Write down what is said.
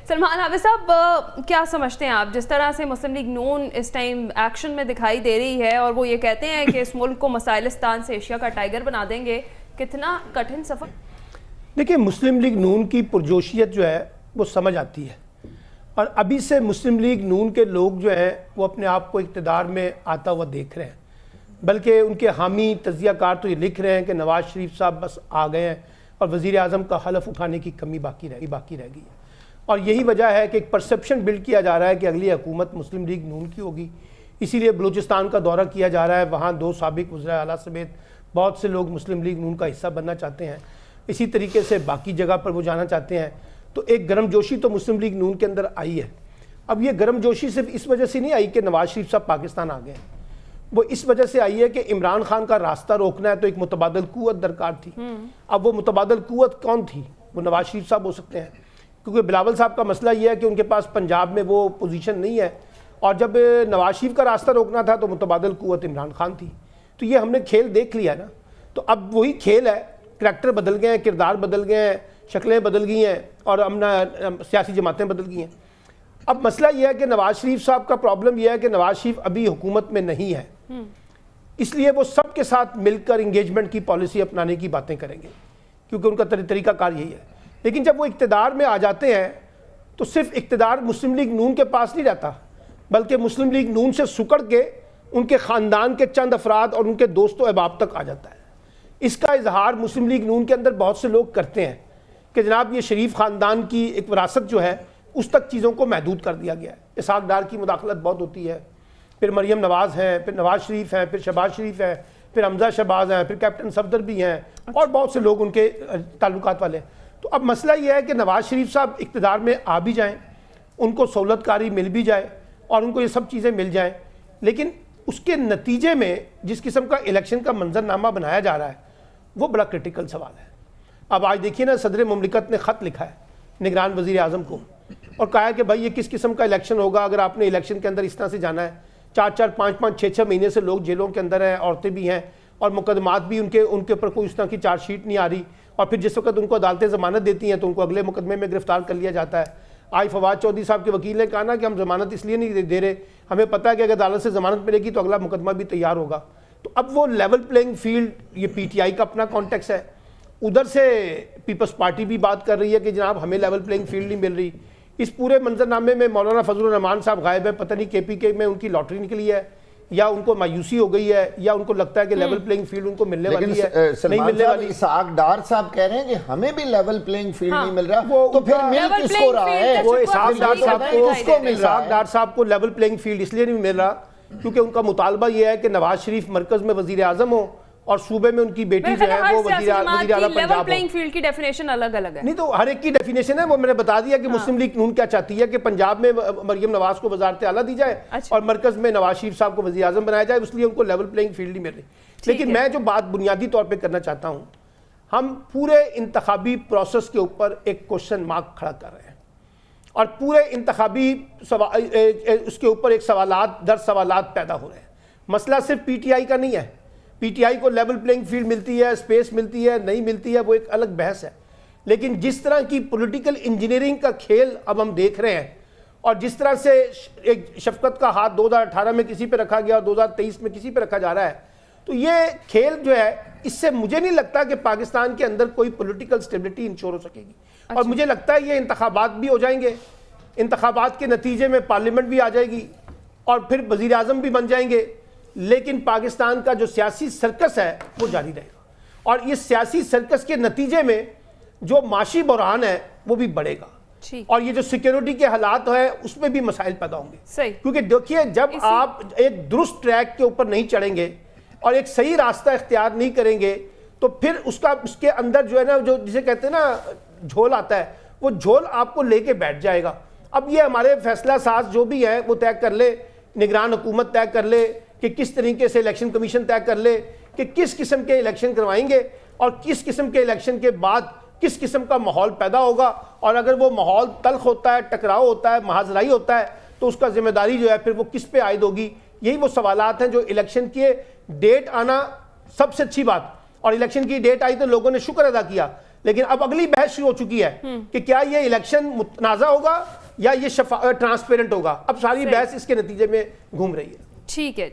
سلمان حافظ صاحب کیا سمجھتے ہیں آپ جس طرح سے مسلم لیگ نون اس ٹائم ایکشن میں دکھائی دے رہی ہے اور وہ یہ کہتے ہیں کہ اس ملک کو مسائلستان سے ایشیا کا ٹائیگر بنا دیں گے، کتنا کٹھن سفر؟ دیکھیں مسلم لیگ نون کی پرجوشیت جو ہے وہ سمجھ آتی ہے، اور ابھی سے مسلم لیگ نون کے لوگ جو ہیں وہ اپنے آپ کو اقتدار میں آتا ہوا دیکھ رہے ہیں، بلکہ ان کے حامی تجزیہ کار تو یہ لکھ رہے ہیں کہ نواز شریف صاحب بس آ گئے ہیں اور وزیر اعظم کا حلف اٹھانے کی کمی باقی رہ گئی ہے، اور یہی وجہ ہے کہ ایک پرسپشن بلڈ کیا جا رہا ہے کہ اگلی حکومت مسلم لیگ نون کی ہوگی۔ اسی لیے بلوچستان کا دورہ کیا جا رہا ہے، وہاں 2 سابق وزراء اعلیٰ سمیت بہت سے لوگ مسلم لیگ نون کا حصہ بننا چاہتے ہیں، اسی طریقے سے باقی جگہ پر وہ جانا چاہتے ہیں۔ تو ایک گرم جوشی تو مسلم لیگ نون کے اندر آئی ہے۔ اب یہ گرم جوشی صرف اس وجہ سے نہیں آئی کہ نواز شریف صاحب پاکستان آ گئے ہیں، وہ اس وجہ سے آئی ہے کہ عمران خان کا راستہ روکنا ہے تو ایک متبادل قوت درکار تھی۔ اب وہ متبادل قوت کون تھی؟ وہ نواز شریف صاحب ہو سکتے ہیں، کیونکہ بلاول صاحب کا مسئلہ یہ ہے کہ ان کے پاس پنجاب میں وہ پوزیشن نہیں ہے، اور جب نواز شریف کا راستہ روکنا تھا تو متبادل قوت عمران خان تھی۔ تو یہ ہم نے کھیل دیکھ لیا نا، تو اب وہی کھیل ہے، کریکٹر بدل گئے ہیں، کردار بدل گئے ہیں، شکلیں بدل گئی ہیں، اور سیاسی جماعتیں بدل گئی ہیں۔ اب مسئلہ یہ ہے کہ نواز شریف صاحب کا پرابلم یہ ہے کہ نواز شریف ابھی حکومت میں نہیں ہے، اس لیے وہ سب کے ساتھ مل کر انگیجمنٹ کی پالیسی اپنانے کی باتیں کریں گے، کیونکہ ان کا طریقہ کار یہی ہے۔ لیکن جب وہ اقتدار میں آ جاتے ہیں تو صرف اقتدار مسلم لیگ نون کے پاس نہیں رہتا، بلکہ مسلم لیگ نون سے سکڑ کے ان کے خاندان کے چند افراد اور ان کے دوست و احباب تک آ جاتا ہے۔ اس کا اظہار مسلم لیگ نون کے اندر بہت سے لوگ کرتے ہیں کہ جناب یہ شریف خاندان کی ایک وراثت جو ہے اس تک چیزوں کو محدود کر دیا گیا ہے، اسحاق ڈار کی مداخلت بہت ہوتی ہے، پھر مریم نواز ہیں، پھر نواز شریف ہیں، پھر شہباز شریف ہیں، پھر حمزہ شہباز ہیں، پھر کیپٹن صفدر بھی ہیں، اور بہت سے لوگ ان کے تعلقات والے ہیں۔ تو اب مسئلہ یہ ہے کہ نواز شریف صاحب اقتدار میں آ بھی جائیں، ان کو سہولت کاری مل بھی جائے اور ان کو یہ سب چیزیں مل جائیں، لیکن اس کے نتیجے میں جس قسم کا الیکشن کا منظرنامہ بنایا جا رہا ہے وہ بڑا کرٹیکل سوال ہے۔ اب آج دیکھیے نا، صدر مملکت نے خط لکھا ہے نگران وزیر اعظم کو اور کہا ہے کہ بھائی یہ کس قسم کا الیکشن ہوگا اگر آپ نے الیکشن کے اندر اس طرح سے جانا ہے۔ 4-4 5-5 6-6 مہینے سے لوگ جیلوں کے اندر ہیں، عورتیں بھی ہیں، اور مقدمات بھی ان کے اوپر کوئی اس طرح کی چارج شیٹ نہیں آ رہی، اور پھر جس وقت ان کو عدالتیں ضمانت دیتی ہیں تو ان کو اگلے مقدمے میں گرفتار کر لیا جاتا ہے۔ آج فواد چودھری صاحب کے وکیل نے کہا نا کہ ہم ضمانت اس لیے نہیں دے رہے، ہمیں پتہ ہے کہ اگر عدالت سے ضمانت ملے گی تو اگلا مقدمہ بھی تیار ہوگا۔ تو اب وہ لیول پلینگ فیلڈ، یہ پی ٹی آئی کا اپنا کانٹیکس ہے، ادھر سے پیپلز پارٹی بھی بات کر رہی ہے کہ جناب ہمیں لیول پلینگ فیلڈ نہیں مل رہی۔ اس پورے منظرنامے میں مولانا فضل الرحمان صاحب غائب ہیں، پتہ نہیں کے پی کے میں ان کی لاٹری نکلی ہے یا ان کو مایوسی ہو گئی ہے یا ان کو لگتا ہے کہ لیول پلینگ فیلڈ ان کو ملنے والی ہے، نہیں ملنے والی۔ اسحاق ڈار صاحب کہہ رہے ہیں کہ ہمیں بھی لیول پلینگ فیلڈ نہیں مل رہا، تو پھر مل کس کو رہا ہے؟ وہ اسحاق ڈار صاحب کو لیول پلینگ فیلڈ اس لیے نہیں مل رہا کیونکہ ان کا مطالبہ یہ ہے کہ نواز شریف مرکز میں وزیر اعظم ہو اور صوبے میں ان کی بیٹی جو ہے وہ وزیر اعلیٰ پنجاب لیول پلینگ فیلڈ کی ڈیفینیشن الگ الگ ہے۔ نہیں تو ہر ایک کی ڈیفینیشن ہے، وہ میں نے بتا دیا کہ مسلم لیگ نون کیا چاہتی ہے کہ پنجاب میں مریم نواز کو وزارت اعلیٰ دی جائے اور مرکز میں نواز شریف صاحب کو وزیر اعظم بنایا جائے، اس لیے ان کو لیول پلینگ فیلڈ نہیں مل رہی۔ لیکن میں جو بات بنیادی طور پہ کرنا چاہتا ہوں، ہم پورے انتخابی پروسیس کے اوپر ایک کوشچن مارک کھڑا کر رہے ہیں، اور پورے انتخابی اس کے اوپر ایک سوالات در سوالات پیدا ہو رہے ہیں۔ مسئلہ صرف پی ٹی آئی کا نہیں ہے، پی ٹی آئی کو لیول پلینگ فیلڈ ملتی ہے، اسپیس ملتی ہے، نہیں ملتی ہے، وہ ایک الگ بحث ہے، لیکن جس طرح کی پولیٹیکل انجینئرنگ کا کھیل اب ہم دیکھ رہے ہیں، اور جس طرح سے ایک شفقت کا ہاتھ 2018 میں کسی پہ رکھا گیا اور 2023 میں کسی پہ رکھا جا رہا ہے، تو یہ کھیل جو ہے اس سے مجھے نہیں لگتا کہ پاکستان کے اندر کوئی پولیٹیکل سٹیبلٹی انشور ہو سکے گی، اور مجھے لگتا ہے یہ انتخابات بھی ہو جائیں گے، انتخابات کے نتیجے میں پارلیمنٹ بھی آ جائے گی اور پھر وزیر اعظم بھی بن جائیں گے، لیکن پاکستان کا جو سیاسی سرکس ہے وہ جاری رہے گا، اور اس سیاسی سرکس کے نتیجے میں جو معاشی بحران ہے وہ بھی بڑھے گا، اور یہ جو سیکیورٹی کے حالات ہیں اس میں بھی مسائل پیدا ہوں گے، کیونکہ دیکھیے جب آپ ایک درست ٹریک کے اوپر نہیں چڑھیں گے اور ایک صحیح راستہ اختیار نہیں کریں گے تو پھر اس کے اندر جو ہے نا، جو جسے کہتے ہیں نا جھول آتا ہے، وہ جھول آپ کو لے کے بیٹھ جائے گا۔ اب یہ ہمارے فیصلہ ساز جو بھی ہیں وہ طے کر لے، نگران حکومت طے کر لے کہ کس طریقے سے الیکشن کمیشن طے کر لے کہ کس قسم کے الیکشن کروائیں گے اور کس قسم کے الیکشن کے بعد کس قسم کا ماحول پیدا ہوگا، اور اگر وہ ماحول تلخ ہوتا ہے، ٹکراؤ ہوتا ہے، محاذرائی ہوتا ہے تو اس کا ذمہ داری جو ہے پھر وہ کس پہ عائد ہوگی۔ یہی وہ سوالات ہیں جو الیکشن کی ڈیٹ آنا سب سے اچھی بات، اور الیکشن کی ڈیٹ آئی تو لوگوں نے شکر ادا کیا، لیکن اب اگلی بحث شروع ہو چکی ہے کہ کیا یہ الیکشن متنازع ہوگا یا یہ ٹرانسپیرنٹ ہوگا. اب ساری بحث اس کے نتیجے میں گھوم رہی ہے. ٹھیک ہے جی.